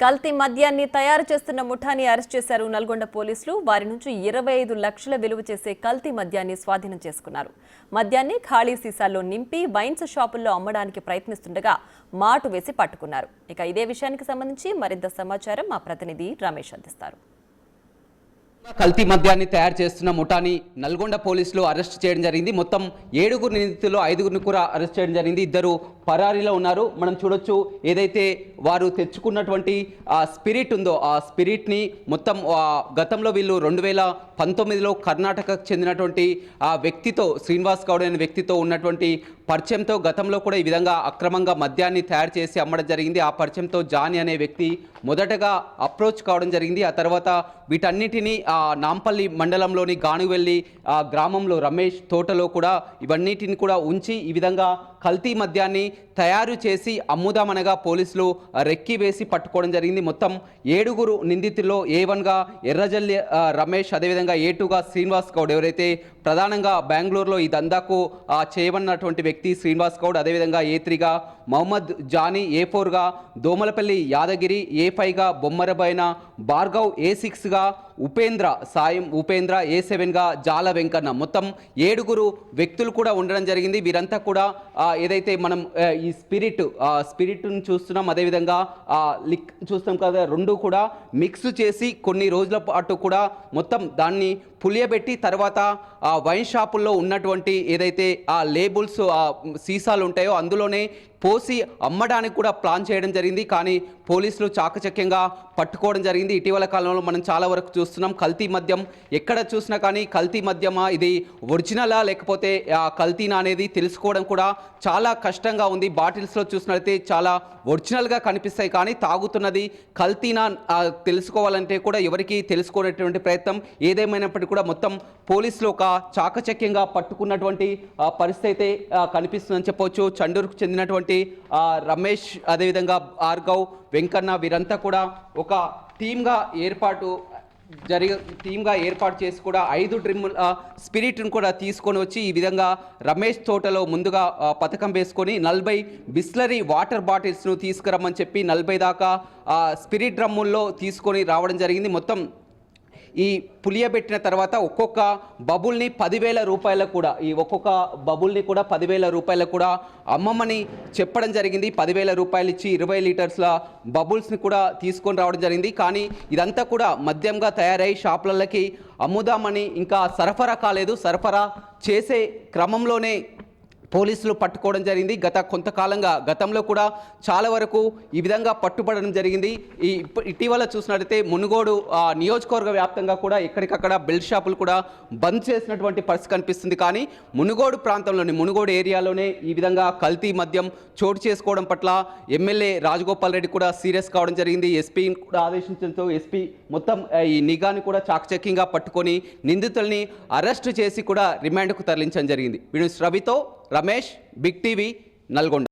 కల్తీ మద్యాన్ని తయారు చేస్తున్న ముఠాని అరెస్ట్ చేశారు నల్గొండ పోలీసులు. వారి నుంచి 25 లక్షల విలువ చేసే కల్తీ మద్యాన్ని స్వాధీనం చేసుకున్నారు. మద్యాన్ని ఖాళీ సీసాల్లో నింపి వైన్స్ షాపుల్లో అమ్మడానికి ప్రయత్నిస్తుండగా మాటు వేసి పట్టుకున్నారు. ఇక ఇదే విషయానికి సంబంధించి మరింత సమాచారం మా ప్రతినిధి రమేష్ అందిస్తారు. కల్తీ మద్యాన్ని తయారు చేస్తున్న ముఠాని నల్గొండ పోలీసులు అరెస్ట్ చేయడం జరిగింది. మొత్తం 7 నిందితులు 5 కూడా అరెస్ట్ చేయడం జరిగింది. 2 పరారీలో ఉన్నారు. మనం చూడొచ్చు, ఏదైతే వారు తెచ్చుకున్నటువంటి స్పిరిట్ ఉందో ఆ స్పిరిట్ని మొత్తం గతంలో వీళ్ళు 2019లో కర్ణాటకకు చెందినటువంటి ఆ వ్యక్తితో, శ్రీనివాస్ గౌడ్ అనే వ్యక్తితో ఉన్నటువంటి పరిచయంతో గతంలో కూడా ఈ విధంగా అక్రమంగా మద్యాన్ని తయారు చేసి అమ్మడం జరిగింది. ఆ పరిచయంతో జానీ అనే వ్యక్తి మొదటగా అప్రోచ్ కావడం జరిగింది. ఆ తర్వాత వీటన్నిటినీ నాంపల్లి మండలంలోని గానువెల్లి గ్రామంలో రమేష్ తోటలో కూడా ఇవన్నిటిని కూడా ఉంచి ఈ విధంగా కల్తీ మద్యాన్ని తయారు చేసి అమ్ముదామనగా పోలీసులు రెక్కి వేసి పట్టుకోవడం జరిగింది. మొత్తం 7 నిందితుల్లో A1గా ఎర్రజల్లి రమేష్, అదేవిధంగా A2గా శ్రీనివాస్ గౌడ్, ఎవరైతే ప్రధానంగా బెంగళూరులో ఈ దందాకు చేయబడినటువంటి వ్యక్తి శ్రీనివాస్ గౌడ్, అదేవిధంగా A3గా మహమ్మద్ జానీ, A4గా దోమలపల్లి యాదగిరి, A5గా బొమ్మరబైన భార్గవ్, A6గా ఉపేంద్ర, A7గా జాల వెంకన్న, మొత్తం 7 వ్యక్తులు కూడా ఉండడం జరిగింది. వీరంతా కూడా ఏదైతే మనం ఈ స్పిరిట్ను చూస్తున్నాం, అదేవిధంగా లిక్ చూస్తాం కదా, 2 కూడా మిక్స్ చేసి కొన్ని రోజుల పాటు కూడా మొత్తం దాన్ని పులియబెట్టి తర్వాత వైన్ షాపుల్లో ఉన్నటువంటి ఏదైతే ఆ లేబుల్స్ సీసాలు ఉంటాయో అందులోనే పోసి అమ్మడానికి కూడా ప్లాన్ చేయడం జరిగింది. కానీ పోలీసులు చాకచక్యంగా పట్టుకోవడం జరిగింది. ఇటీవల కాలంలో మనం చాలా వరకు చూస్తున్నాం, కల్తీ మద్యం ఎక్కడ చూసినా కానీ కల్తీ మద్యమా, ఇది ఒరిజినలా లేకపోతే కల్తీనా అనేది తెలుసుకోవడం కూడా చాలా కష్టంగా ఉంది. బాటిల్స్లో చూసినట్లయితే చాలా ఒరిజినల్గా కనిపిస్తాయి, కానీ తాగుతున్నది కల్తీనా తెలుసుకోవాలంటే కూడా ఎవరికి తెలుసుకోనేటువంటి ప్రయత్నం. ఏదేమైనప్పటికీ కూడా మొత్తం పోలీసులు ఒక చాకచక్యంగా పట్టుకున్నటువంటి పరిస్థితి అయితే కనిపిస్తుందని చెప్పవచ్చు. చండూరుకు చెందినటువంటి రమేష్, అదేవిధంగా భార్గవ్, వెంకన్న వీరంతా కూడా ఒక టీమ్గా ఏర్పాటు చేసి కూడా 5 డ్రిమ్ స్పిరిట్ను కూడా తీసుకొని వచ్చి ఈ విధంగా రమేష్ తోటలో ముందుగా పథకం వేసుకొని 40 బిస్లరీ వాటర్ బాటిల్స్ను తీసుకురమ్మని చెప్పి 40 దాకా స్పిరిట్ డ్రమ్ముల్లో తీసుకొని రావడం జరిగింది. మొత్తం ఈ పులియబెట్టిన తర్వాత ఒక్కొక్క బబుల్ని 10,000 రూపాయలకు కూడా, ఈ ఒక్కొక్క బబుల్ని కూడా 10,000 రూపాయలకు కూడా అమ్మమ్మని చెప్పడం జరిగింది. 10,000 రూపాయలు ఇచ్చి 20 లీటర్స్ల బబుల్స్ని కూడా తీసుకొని రావడం జరిగింది. కానీ ఇదంతా కూడా మద్యంగా తయారై షాపులకి అమ్ముదామని ఇంకా సరఫరా కాలేదు. సరఫరా చేసే క్రమంలోనే పోలీసులు పట్టుకోవడం జరిగింది. గతంలో కూడా చాలా వరకు ఈ విధంగా పట్టుబడడం జరిగింది. ఇటీవల చూసినట్లయితే మునుగోడు నియోజకవర్గ వ్యాప్తంగా కూడా ఎక్కడికక్కడ బెల్ట్ షాపులు కూడా బంద్ చేసినటువంటి పరిస్థితి కనిపిస్తుంది. కానీ మునుగోడు ఏరియాలోనే ఈ విధంగా కల్తీ మద్యం చోటు చేసుకోవడం పట్ల ఎమ్మెల్యే రాజగోపాల్ రెడ్డి కూడా సీరియస్ కావడం జరిగింది. ఎస్పీని కూడా ఆదేశించడంతో ఎస్పీ మొత్తం ఈ నిఘాని కూడా చాకచక్యంగా పట్టుకొని నిందితుల్ని అరెస్టు చేసి కూడా రిమాండ్కు తరలించడం జరిగింది. రవితో రమేష్, బిగ్ టీవీ, నల్గొండ.